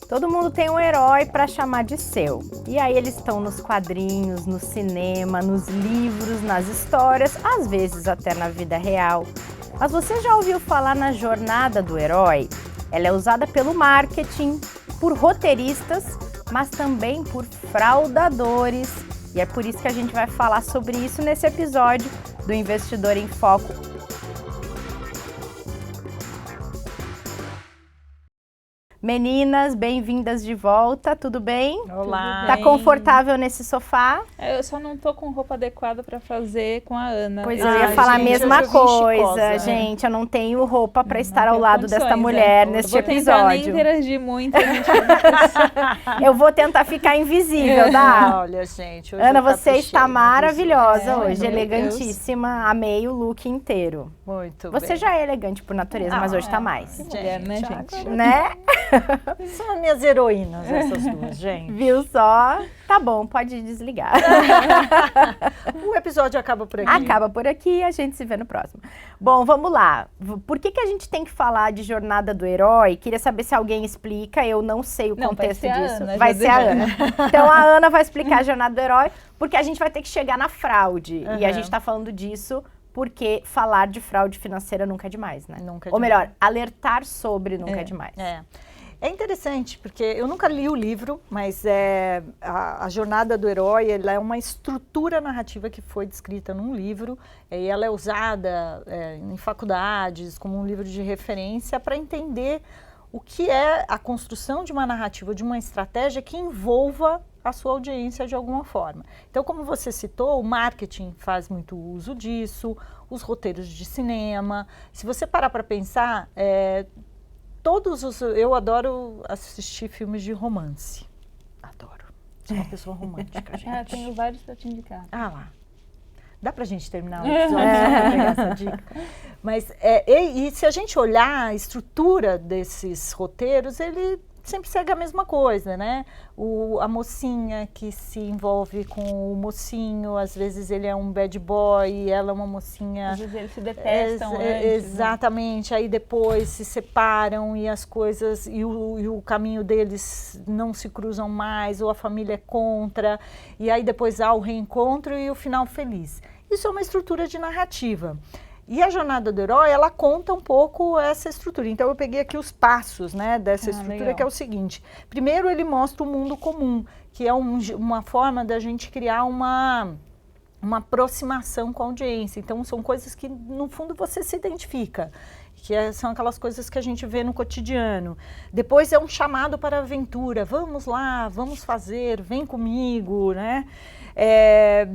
Todo mundo tem um herói para chamar de seu. E aí eles estão nos quadrinhos, no cinema, nos livros, nas histórias, às vezes até na vida real. Mas você já ouviu falar na jornada do herói? Ela é usada pelo marketing, por roteiristas, mas também por fraudadores. E é por isso que a gente vai falar sobre isso nesse episódio do Investidor em Foco. Meninas, bem-vindas de volta, tudo bem? Olá. Tá confortável nesse sofá? Eu só não tô com roupa adequada para fazer com a Ana. Pois eu ia falar a mesma coisa, gente. Eu não tenho roupa para estar ao lado desta mulher neste episódio. Vou tentar nem interagir muito. Eu vou tentar ficar invisível, tá? Olha, gente. Ana, você está maravilhosa hoje, elegantíssima. Amei o look inteiro. Muito Você bem. já é elegante por natureza, mas hoje tá mais. Mulher, né, gente? Né? São as minhas heroínas, essas duas, gente. Viu só? Tá bom, pode desligar. O episódio acaba por aqui. Acaba por aqui, a gente se vê no próximo. Bom, vamos lá. Por que a gente tem que falar de jornada do herói? Queria saber se alguém explica, eu não sei o contexto disso. Vai ser a Ana. Então a Ana vai explicar a jornada do herói, porque a gente vai ter que chegar na fraude. E a gente tá falando disso porque falar de fraude financeira nunca é demais, né? Nunca é Ou demais. melhor, alertar sobre nunca é demais. É interessante, porque eu nunca li o livro, mas a Jornada do Herói ela é uma estrutura narrativa que foi descrita num livro e ela é usada em faculdades como um livro de referência para entender o que é a construção de uma narrativa, de uma estratégia que envolva a sua audiência de alguma forma. Então, como você citou, o marketing faz muito uso disso, os roteiros de cinema. Se você parar para pensar, eu adoro assistir filmes de romance. Adoro. Sou uma pessoa romântica, gente. Tenho vários para te indicar. Ah lá. Dá pra gente terminar o episódio só pra pegar essa dica? Mas, e se a gente olhar a estrutura desses roteiros, ele sempre segue a mesma coisa, né? A mocinha que se envolve com o mocinho, às vezes ele é um bad boy e ela é uma mocinha... Às vezes eles se detestam antes, exatamente, aí depois se separam e as coisas, e o caminho deles não se cruzam mais, ou a família é contra, e aí depois há o reencontro e o final feliz. Isso é uma estrutura de narrativa. E a Jornada do Herói, ela conta um pouco essa estrutura. Então, eu peguei aqui os passos, né, dessa estrutura, legal. Que é o seguinte. Primeiro, ele mostra o mundo comum, que é uma forma da gente criar uma aproximação com a audiência. Então, são coisas que, no fundo, você se identifica. Que são aquelas coisas que a gente vê no cotidiano. Depois, é um chamado para a aventura. Vamos lá, vamos fazer, vem comigo, né?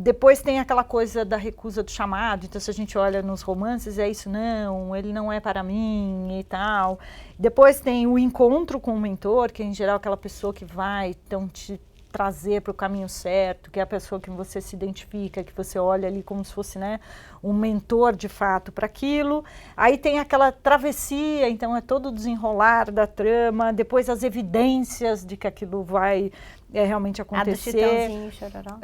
Depois tem aquela coisa da recusa do chamado, então se a gente olha nos romances, é isso não, ele não é para mim e tal. Depois tem o encontro com o mentor, que é em geral aquela pessoa que vai então te trazer para o caminho certo, que é a pessoa que você se identifica, que você olha ali como se fosse, né, um mentor de fato para aquilo. Aí tem aquela travessia, então é todo o desenrolar da trama, depois as evidências de que aquilo vai realmente acontecer. A do Chitãozinho, Chororó.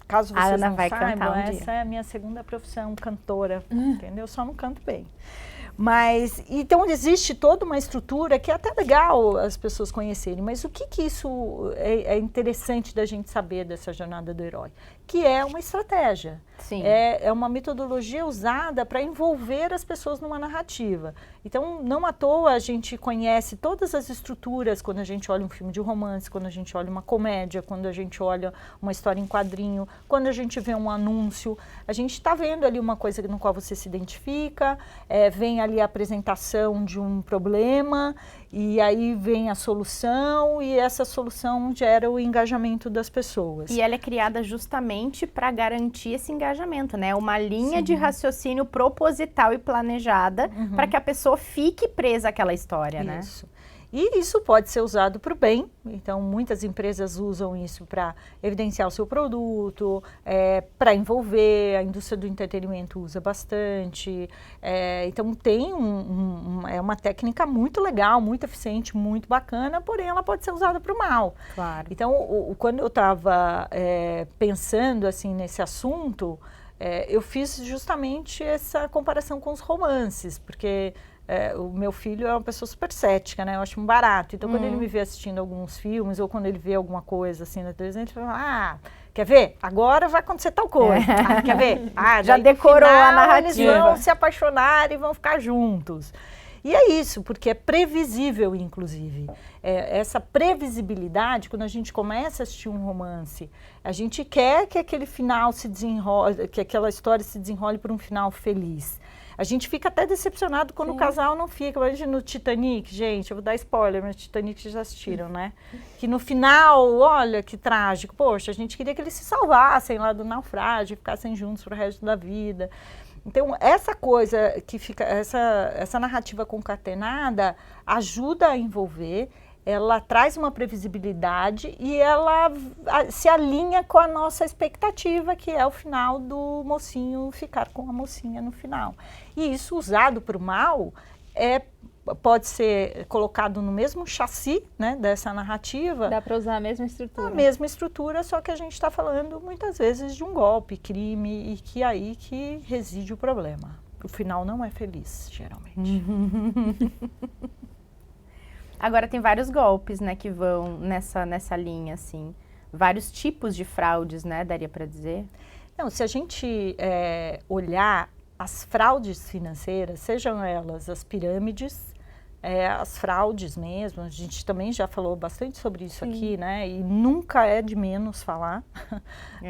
Caso vocês Ana não vai saibam, cantar um essa dia. é a minha segunda profissão, cantora, entendeu? Eu só não canto bem. Mas, então, existe toda uma estrutura que é até legal as pessoas conhecerem, mas o que isso é interessante da gente saber dessa Jornada do Herói? Que é uma estratégia. Sim. É uma metodologia usada para envolver as pessoas numa narrativa. Então, não à toa a gente conhece todas as estruturas quando a gente olha um filme de romance, quando a gente olha uma comédia, quando a gente olha uma história em quadrinho, quando a gente vê um anúncio. A gente está vendo ali uma coisa no qual você se identifica, vem ali a apresentação de um problema, e aí vem a solução, e essa solução gera o engajamento das pessoas. E ela é criada justamente para garantir esse engajamento, né? Uma linha de raciocínio proposital e planejada para que a pessoa fique presa àquela história, né? Isso. E isso pode ser usado para o bem, então muitas empresas usam isso para evidenciar o seu produto, para envolver, a indústria do entretenimento usa bastante, então tem é uma técnica muito legal, muito eficiente, muito bacana, porém ela pode ser usada para o mal. Claro. Então, quando eu estava pensando assim nesse assunto, eu fiz justamente essa comparação com os romances, porque o meu filho é uma pessoa super cética, né? Eu acho um barato. Então, quando ele me vê assistindo alguns filmes ou quando ele vê alguma coisa assim na televisão, ele fala, quer ver? Agora vai acontecer tal coisa. Quer ver? Já decorou a narrativa. Eles vão se apaixonar e vão ficar juntos. E é isso, porque é previsível, inclusive. Essa previsibilidade, quando a gente começa a assistir um romance, a gente quer que aquele final se desenrole, que aquela história se desenrole por um final feliz. A gente fica até decepcionado quando o casal não fica. Imagina no Titanic, gente, eu vou dar spoiler, mas Titanic vocês já assistiram, né? Que no final, olha que trágico. Poxa, a gente queria que eles se salvassem lá do naufrágio, ficassem juntos pro resto da vida. Então, essa coisa que fica, essa narrativa concatenada ajuda a envolver, ela traz uma previsibilidade e ela se alinha com a nossa expectativa, que é o final do mocinho ficar com a mocinha no final. E isso usado para o mal pode ser colocado no mesmo chassi, né, dessa narrativa. Dá para usar a mesma estrutura. A mesma estrutura, só que a gente está falando muitas vezes de um golpe, crime, e que aí que reside o problema. O final não é feliz, geralmente. Agora tem vários golpes, né, que vão nessa linha, assim. Vários tipos de fraudes, né, daria para dizer? Não, se a gente olhar as fraudes financeiras, sejam elas as pirâmides, as fraudes mesmo, a gente também já falou bastante sobre isso aqui, né? E nunca é de menos falar.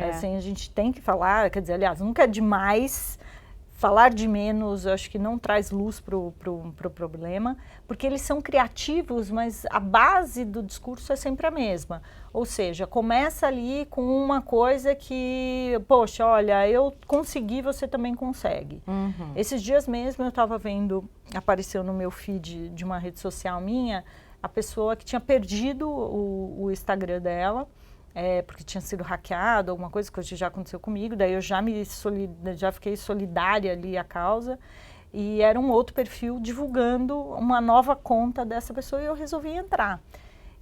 Assim, a gente tem que falar, quer dizer, aliás, nunca é demais. Falar de menos, eu acho que não traz luz pro problema, porque eles são criativos, mas a base do discurso é sempre a mesma. Ou seja, começa ali com uma coisa que, poxa, olha, eu consegui, você também consegue. Esses dias mesmo eu estava vendo, apareceu no meu feed de uma rede social minha, a pessoa que tinha perdido o Instagram dela, porque tinha sido hackeado, alguma coisa que já aconteceu comigo, daí eu já fiquei solidária ali à causa, e era um outro perfil divulgando uma nova conta dessa pessoa e eu resolvi entrar.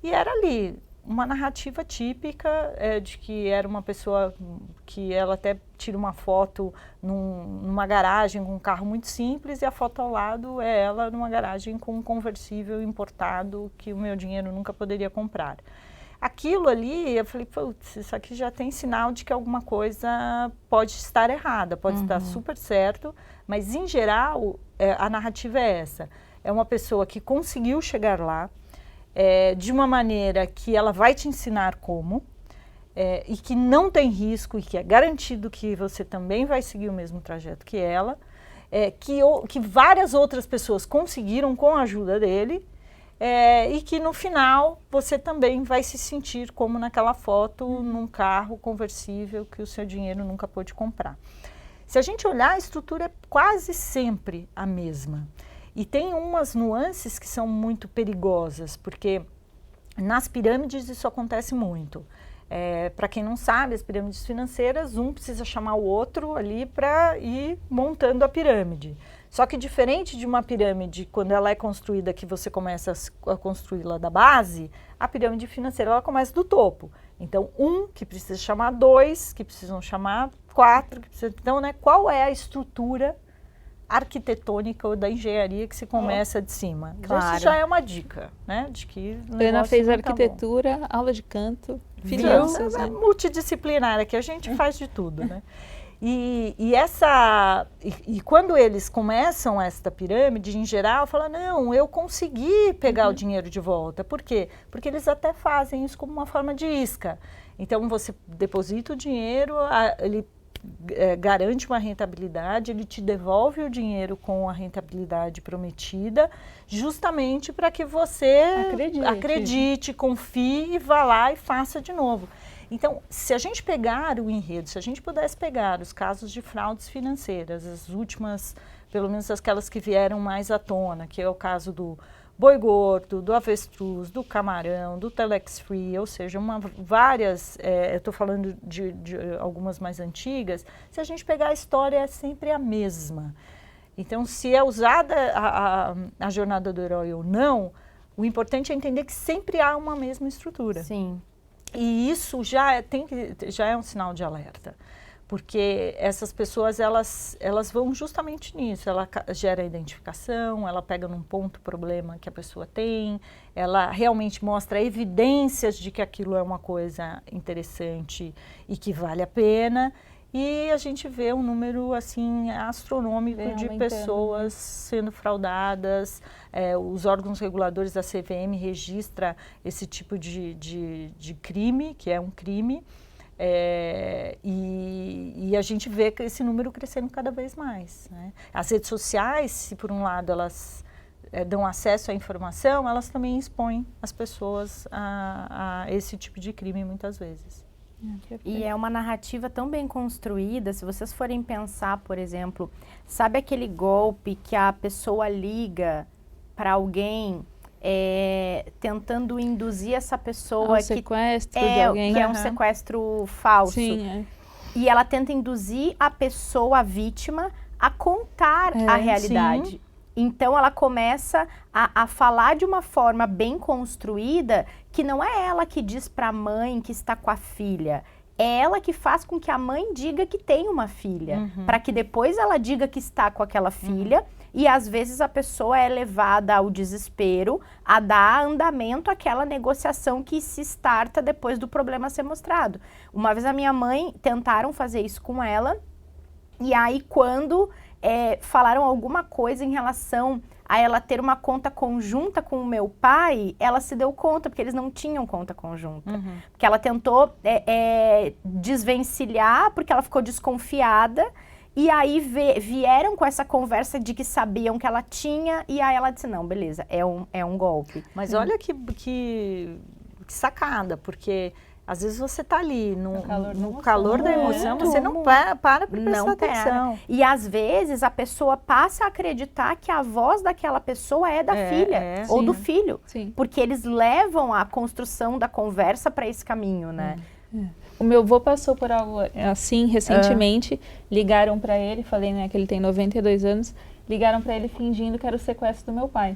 E era ali uma narrativa típica de que era uma pessoa que ela até tira uma foto numa garagem com um carro muito simples e a foto ao lado é ela numa garagem com um conversível importado que o meu dinheiro nunca poderia comprar. Aquilo ali, eu falei, putz, isso aqui já tem sinal de que alguma coisa pode estar errada, pode estar super certo, mas em geral a narrativa é essa. É uma pessoa que conseguiu chegar lá de uma maneira que ela vai te ensinar como e que não tem risco e que é garantido que você também vai seguir o mesmo trajeto que ela, que várias outras pessoas conseguiram com a ajuda dele, e que no final você também vai se sentir como naquela foto, num carro conversível que o seu dinheiro nunca pôde comprar. Se a gente olhar, a estrutura é quase sempre a mesma. E tem umas nuances que são muito perigosas, porque nas pirâmides isso acontece muito. Para quem não sabe, as pirâmides financeiras, um precisa chamar o outro ali para ir montando a pirâmide. Só que diferente de uma pirâmide, quando ela é construída, que você começa a construí-la da base, a pirâmide financeira ela começa do topo. Então, um que precisa chamar dois, que precisam chamar quatro. Então, né, qual é a estrutura arquitetônica ou da engenharia que se começa de cima? Claro. Isso já é uma dica, né? De que a Ana fez tá arquitetura, aula de canto, finanças. É multidisciplinar, aqui a gente faz de tudo, né? E quando eles começam essa pirâmide, em geral, falam, não, eu consegui pegar o dinheiro de volta. Por quê? Porque eles até fazem isso como uma forma de isca. Então, você deposita o dinheiro, ele garante uma rentabilidade, ele te devolve o dinheiro com a rentabilidade prometida, justamente para que você acredite, confie e vá lá e faça de novo. Então, se a gente pegar o enredo, se a gente pudesse pegar os casos de fraudes financeiras, as últimas, pelo menos aquelas que vieram mais à tona, que é o caso do boi gordo, do avestruz, do camarão, do Telex Free, ou seja, várias, eu estou falando de algumas mais antigas, se a gente pegar a história é sempre a mesma. Então, se é usada a jornada do herói ou não, o importante é entender que sempre há uma mesma estrutura. Sim. E isso já é um sinal de alerta. Porque essas pessoas, elas vão justamente nisso, ela gera identificação, ela pega num ponto problema que a pessoa tem, ela realmente mostra evidências de que aquilo é uma coisa interessante e que vale a pena, e a gente vê um número assim astronômico de pessoas sendo fraudadas. Os órgãos reguladores da CVM registram esse tipo de crime, que é um crime, e a gente vê esse número crescendo cada vez mais, né? As redes sociais, se por um lado elas dão acesso à informação, elas também expõem as pessoas a esse tipo de crime muitas vezes. E é uma narrativa tão bem construída. Se vocês forem pensar, por exemplo, sabe aquele golpe que a pessoa liga para alguém tentando induzir essa pessoa sequestro de alguém. Que é um sequestro falso. Sim, E ela tenta induzir a pessoa, a vítima, a contar a realidade. Sim. Então ela começa a falar de uma forma bem construída, que não é ela que diz para a mãe que está com a filha, é ela que faz com que a mãe diga que tem uma filha, para que depois ela diga que está com aquela filha, e às vezes a pessoa é levada ao desespero a dar andamento àquela negociação que se starta depois do problema ser mostrado. Uma vez a minha mãe tentaram fazer isso com ela, e aí quando falaram alguma coisa em relação a ela ter uma conta conjunta com o meu pai, ela se deu conta, porque eles não tinham conta conjunta. Porque ela tentou desvencilhar, porque ela ficou desconfiada, e aí vieram com essa conversa de que sabiam que ela tinha, e aí ela disse, não, beleza, é um golpe. Mas olha que sacada, porque às vezes você está ali no calor da emoção, você não para prestar atenção. E às vezes a pessoa passa a acreditar que a voz daquela pessoa é da filha ou do filho. Sim. Porque eles levam a construção da conversa para esse caminho, né? O meu avô passou por algo assim recentemente. Ligaram para ele, falei, né, que ele tem 92 anos, ligaram para ele fingindo que era o sequestro do meu pai.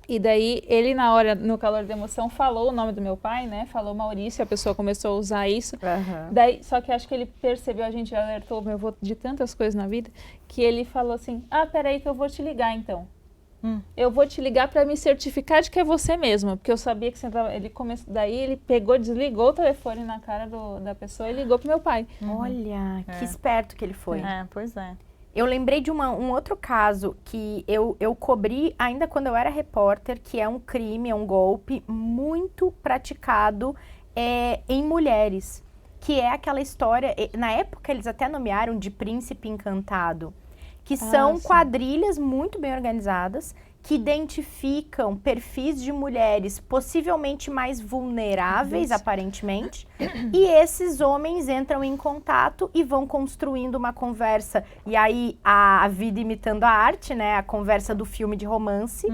E daí, ele na hora, no calor da emoção, falou o nome do meu pai, né? Falou Maurício, a pessoa começou a usar isso. Daí, só que acho que ele percebeu, a gente já alertou meu avô de tantas coisas na vida, que ele falou assim, peraí que eu vou te ligar então. Eu vou te ligar para me certificar de que é você mesmo, porque eu sabia que você estava... Daí ele pegou, desligou o telefone na cara da pessoa e ligou pro meu pai. Olha, que esperto que ele foi. Pois é. Eu lembrei de um outro caso que eu cobri ainda quando eu era repórter, que é um crime, é um golpe muito praticado em mulheres, que é aquela história, na época eles até nomearam de príncipe encantado, que são quadrilhas muito bem organizadas, que identificam perfis de mulheres possivelmente mais vulneráveis, aparentemente, e esses homens entram em contato e vão construindo uma conversa, e aí a vida imitando a arte, né, a conversa do filme de romance,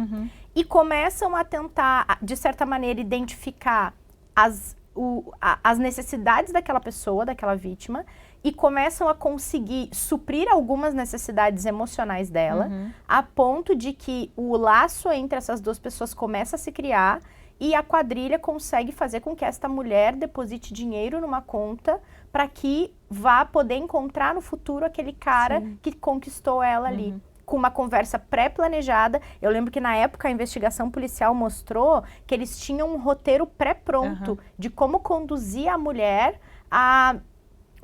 e começam a tentar, de certa maneira, identificar as necessidades daquela pessoa, daquela vítima, e começam a conseguir suprir algumas necessidades emocionais dela, a ponto de que o laço entre essas duas pessoas começa a se criar e a quadrilha consegue fazer com que esta mulher deposite dinheiro numa conta para que vá poder encontrar no futuro aquele cara que conquistou ela ali. Com uma conversa pré-planejada. Eu lembro que na época a investigação policial mostrou que eles tinham um roteiro pré-pronto de como conduzir a mulher a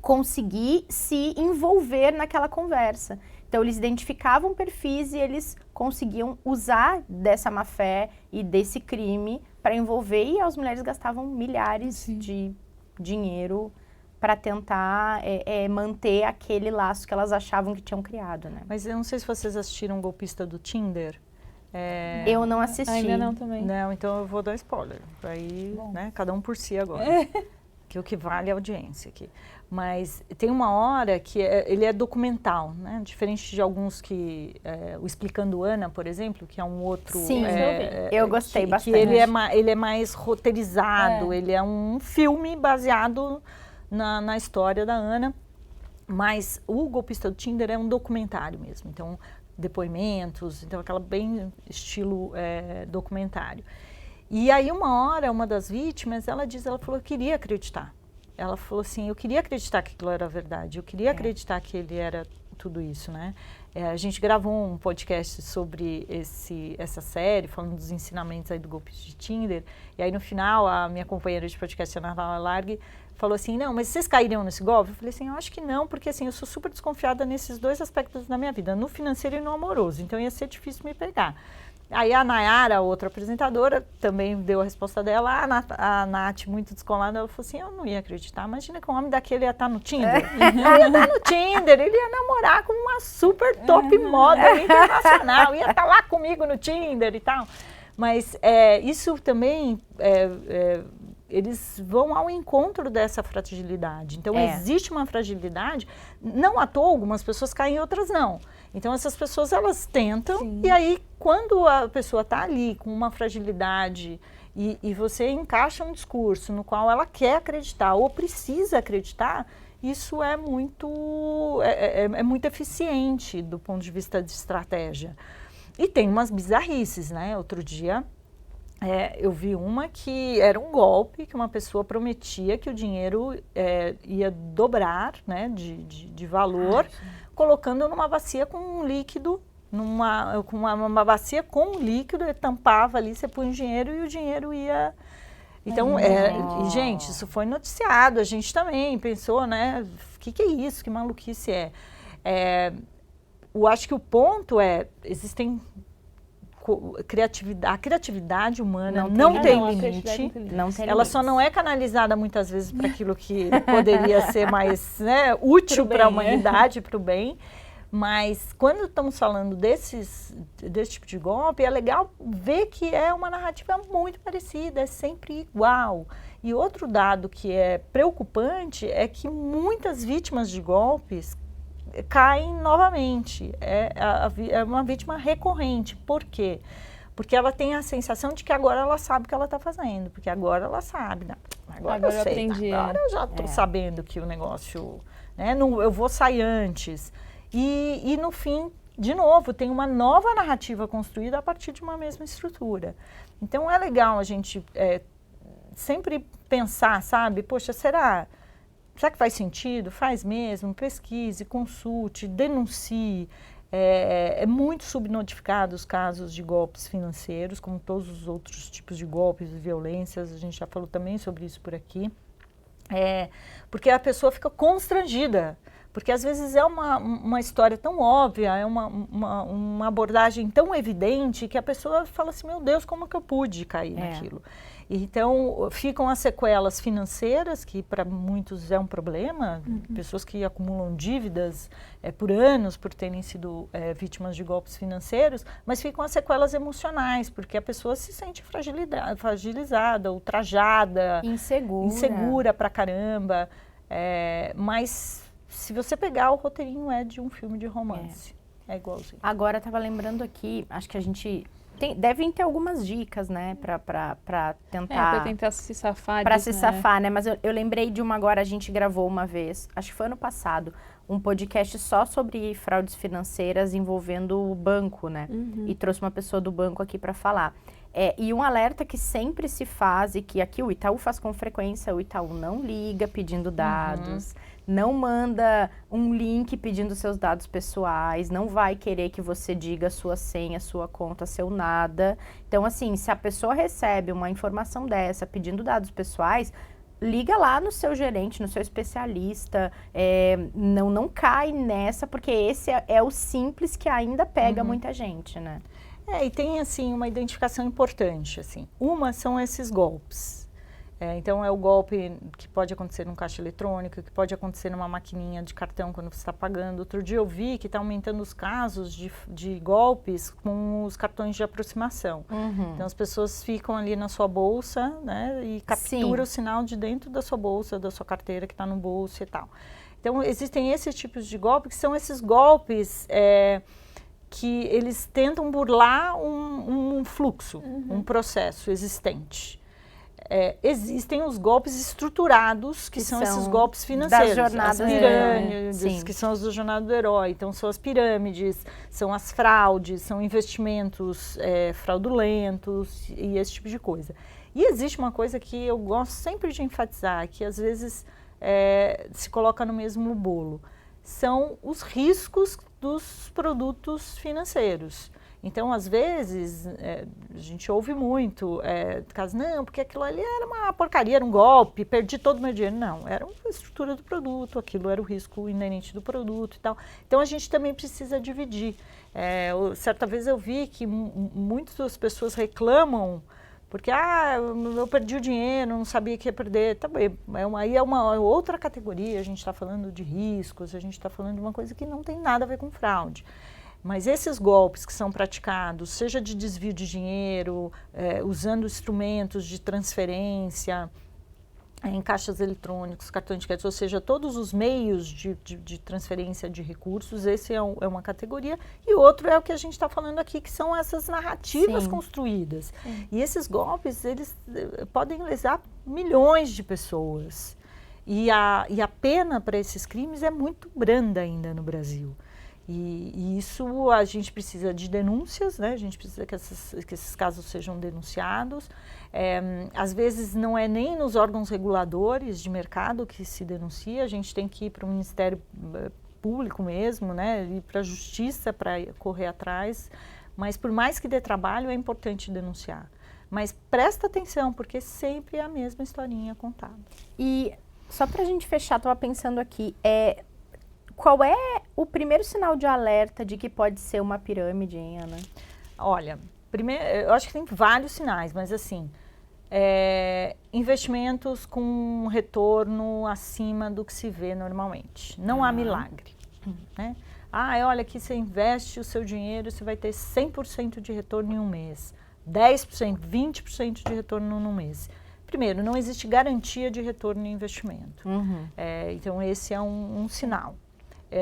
conseguir se envolver naquela conversa. Então eles identificavam perfis e eles conseguiam usar dessa má-fé e desse crime para envolver, e as mulheres gastavam milhares de dinheiro para tentar manter aquele laço que elas achavam que tinham criado, né? Mas eu não sei se vocês assistiram o Golpista do Tinder. Eu não assisti. Ainda não também. Não, então eu vou dar spoiler. Aí, né, cada um por si agora. Que o que vale é a audiência aqui. Mas tem uma hora que ele é documental, né? Diferente de alguns que... o Explicando Ana, por exemplo, que é um outro... Sim, eu gostei bastante. Que ele é mais roteirizado, ele é um filme baseado na história da Ana. Mas o Golpista do Tinder é um documentário mesmo. Então, depoimentos, então aquela bem estilo documentário. E aí uma hora, uma das vítimas, ela falou que queria acreditar. ela falou assim, eu queria acreditar que aquilo era verdade, eu queria acreditar que ele era tudo isso, né? A gente gravou um podcast sobre essa série, falando dos ensinamentos aí do golpe de Tinder, e aí no final a minha companheira de podcast, a Ana Largue, falou assim, não, mas vocês cairiam nesse golpe? Eu falei assim, eu acho que não, porque assim, eu sou super desconfiada nesses 2 aspectos da minha vida, no financeiro e no amoroso, então ia ser difícil me pegar. Aí a Nayara, outra apresentadora, também deu a resposta dela, a Nath, muito descolada, ela falou assim, eu não ia acreditar, imagina que um homem daquele ia estar no Tinder. Ele ia estar no Tinder, ele ia namorar com uma super top model internacional, ia estar lá comigo no Tinder e tal. Mas isso também, eles vão ao encontro dessa fragilidade. Então, existe uma fragilidade, não à toa, algumas pessoas caem, outras não. Então, essas pessoas, elas tentam, Sim. E aí, quando a pessoa está ali com uma fragilidade e você encaixa um discurso no qual ela quer acreditar ou precisa acreditar, isso é muito eficiente do ponto de vista de estratégia. E tem umas bizarrices, né? Outro dia, eu vi uma que era um golpe, que uma pessoa prometia que o dinheiro ia dobrar, né, de valor, colocando numa bacia com um líquido, uma bacia com um líquido, e tampava ali, você põe o dinheiro e o dinheiro ia... Então, e, gente, isso foi noticiado, a gente também pensou, né, o que é isso, que maluquice eu acho que o ponto existem... a criatividade humana não tem limite, ela só não é canalizada muitas vezes para aquilo que poderia ser mais, né, útil para a humanidade, para o bem, mas quando estamos falando desse tipo de golpe, é legal ver que é uma narrativa muito parecida, é sempre igual. E outro dado que é preocupante é que muitas vítimas de golpes caem novamente, é uma vítima recorrente. Por quê? Porque ela tem a sensação de que agora ela sabe o que ela está fazendo, porque agora ela sabe, né? Agora eu sei, aprendi, agora eu já estou sabendo que o negócio, né, eu vou sair antes. E no fim, de novo, tem uma nova narrativa construída a partir de uma mesma estrutura. Então é legal a gente sempre pensar, sabe, poxa, será que faz sentido? Faz mesmo, pesquise, consulte, denuncie. É muito subnotificado os casos de golpes financeiros, como todos os outros tipos de golpes e violências, a gente já falou também sobre isso por aqui. Porque a pessoa fica constrangida, porque às vezes é uma história tão óbvia, é uma abordagem tão evidente que a pessoa fala assim, meu Deus, como que eu pude cair naquilo? Então, ficam as sequelas financeiras, que para muitos é um problema, pessoas que acumulam dívidas por anos por terem sido vítimas de golpes financeiros, mas ficam as sequelas emocionais, porque a pessoa se sente fragilizada, ultrajada, insegura pra caramba, mas se você pegar, o roteirinho é de um filme de romance, é igualzinho. Agora, eu estava lembrando aqui, acho que a gente... devem ter algumas dicas, né, para tentar... para tentar se safar Para se safar, né, mas eu lembrei de uma agora, a gente gravou uma vez, acho que foi ano passado, um podcast só sobre fraudes financeiras envolvendo o banco, né, e trouxe uma pessoa do banco aqui para falar. E um alerta que sempre se faz, e que aqui o Itaú faz com frequência, o Itaú não liga pedindo dados, não manda um link pedindo seus dados pessoais, não vai querer que você diga sua senha, sua conta, seu nada. Então, assim, se a pessoa recebe uma informação dessa pedindo dados pessoais, liga lá no seu gerente, no seu especialista, não cai nessa, porque esse é o simples que ainda pega muita gente, né? E tem, assim, uma identificação importante, assim. Uma são esses golpes. Então, é o golpe que pode acontecer num caixa eletrônico, que pode acontecer numa maquininha de cartão quando você está pagando. Outro dia eu vi que está aumentando os casos de golpes com os cartões de aproximação. Então, as pessoas ficam ali na sua bolsa, né, e capturam o sinal de dentro da sua bolsa, da sua carteira que está no bolso e tal. Então, existem esses tipos de golpes, que são esses golpes... que eles tentam burlar um fluxo, um processo existente. existem os golpes estruturados, que são esses golpes financeiros. Das jornadas as pirâmides, que são as da jornada do herói. Então, são as pirâmides, são as fraudes, são investimentos fraudulentos e esse tipo de coisa. E existe uma coisa que eu gosto sempre de enfatizar, que às vezes se coloca no mesmo bolo. São os riscos dos produtos financeiros. Então, às vezes, a gente ouve muito, caso, não, porque aquilo ali era uma porcaria, era um golpe, perdi todo o meu dinheiro. Não, era a estrutura do produto, aquilo era o risco inerente do produto e tal. Então, a gente também precisa dividir. Certa vez eu vi que muitas pessoas reclamam porque, eu perdi o dinheiro, não sabia que ia perder. Tá bem, aí é uma outra categoria, a gente está falando de riscos, a gente está falando de uma coisa que não tem nada a ver com fraude. Mas esses golpes que são praticados, seja de desvio de dinheiro, usando instrumentos de transferência, em caixas eletrônicos, cartões de crédito, ou seja, todos os meios de transferência de recursos, esse é uma categoria. E outro é o que a gente está falando aqui, que são essas narrativas construídas. E esses golpes, eles podem lesar milhões de pessoas. E a pena para esses crimes é muito branda ainda no Brasil. E isso a gente precisa de denúncias, né? A gente precisa que esses casos sejam denunciados. Às vezes não é nem nos órgãos reguladores de mercado que se denuncia, a gente tem que ir para o Ministério Público mesmo, né? Ir para a Justiça para correr atrás. Mas por mais que dê trabalho, é importante denunciar. Mas presta atenção, porque sempre é a mesma historinha contada. E só para a gente fechar, estava pensando aqui, qual é o primeiro sinal de alerta de que pode ser uma pirâmide, hein, Ana? Olha, primeiro, eu acho que tem vários sinais, mas assim, investimentos com retorno acima do que se vê normalmente. Não há milagre, né? Olha, aqui você investe o seu dinheiro, você vai ter 100% de retorno em um mês, 10%, 20% de retorno num mês. Primeiro, não existe garantia de retorno no investimento. Então, esse é um sinal.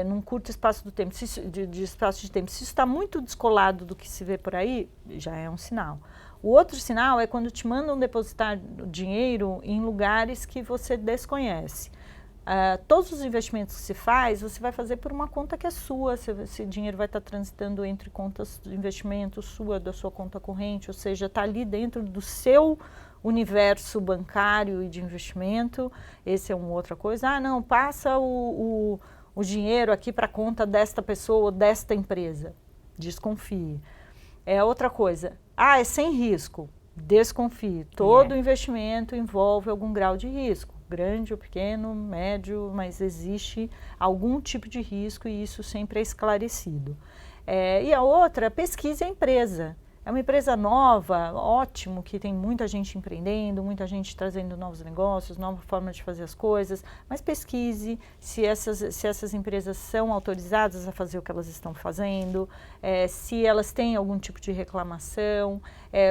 Num curto espaço do tempo, de espaço de tempo. Se isso está muito descolado do que se vê por aí, já é um sinal. O outro sinal é quando te mandam depositar dinheiro em lugares que você desconhece. Todos os investimentos que se faz, você vai fazer por uma conta que é sua. Esse dinheiro vai estar transitando entre contas de investimento da sua conta corrente, ou seja, está ali dentro do seu universo bancário e de investimento. Esse é uma outra coisa. Não, passa o dinheiro aqui para a conta desta pessoa ou desta empresa. Desconfie. Outra coisa. É sem risco. Desconfie. Todo investimento envolve algum grau de risco. Grande ou pequeno, médio, mas existe algum tipo de risco e isso sempre é esclarecido. E a outra, pesquise a empresa. É uma empresa nova, ótimo, que tem muita gente empreendendo, muita gente trazendo novos negócios, nova forma de fazer as coisas, mas pesquise se essas empresas são autorizadas a fazer o que elas estão fazendo, se elas têm algum tipo de reclamação,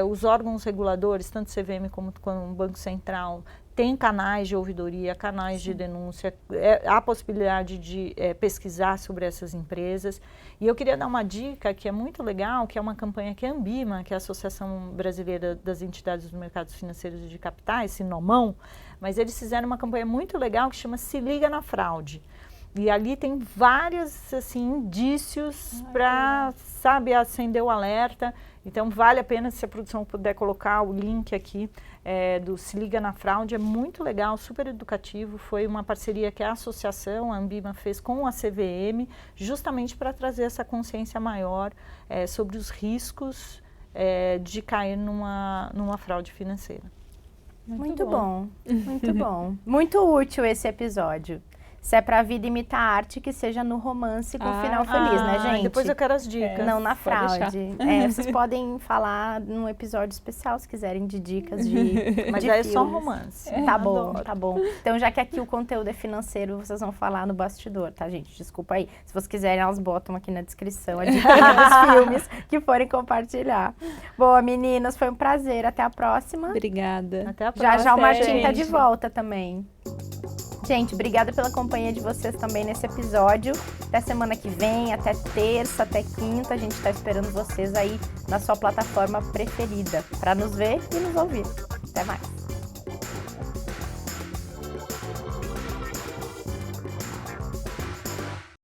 os órgãos reguladores, tanto CVM como o Banco Central, tem canais de ouvidoria, canais de denúncia, há a possibilidade de pesquisar sobre essas empresas. E eu queria dar uma dica que é muito legal, que é uma campanha que a Ambima, que é a Associação Brasileira das Entidades dos Mercados Financeiros e de Capitais, Sinomão, mas eles fizeram uma campanha muito legal que chama Se Liga na Fraude. E ali tem vários indícios para, acender o alerta. Então, vale a pena, se a produção puder colocar o link aqui do Se Liga na Fraude. É muito legal, super educativo. Foi uma parceria que a associação, a Ambima, fez com a CVM, justamente para trazer essa consciência maior sobre os riscos de cair numa fraude financeira. Muito bom, muito bom. Muito útil esse episódio. Se é pra vida imitar a arte, que seja no romance com final feliz, né, gente? Depois eu quero as dicas. Não na fraude. Vocês podem falar num episódio especial, se quiserem, de dicas Mas de aí é filmes. só romance. Tá bom, tá bom. Então, já que aqui o conteúdo é financeiro, vocês vão falar no bastidor, tá, gente? Desculpa aí. Se vocês quiserem, elas botam aqui na descrição a dica dos filmes que forem compartilhar. Boa, meninas, foi um prazer. Até a próxima. Obrigada. Até a próxima. Já o Martim tá de volta também. Gente, obrigada pela companhia de vocês também nesse episódio. Até semana que vem, até terça, até quinta. A gente está esperando vocês aí na sua plataforma preferida para nos ver e nos ouvir. Até mais.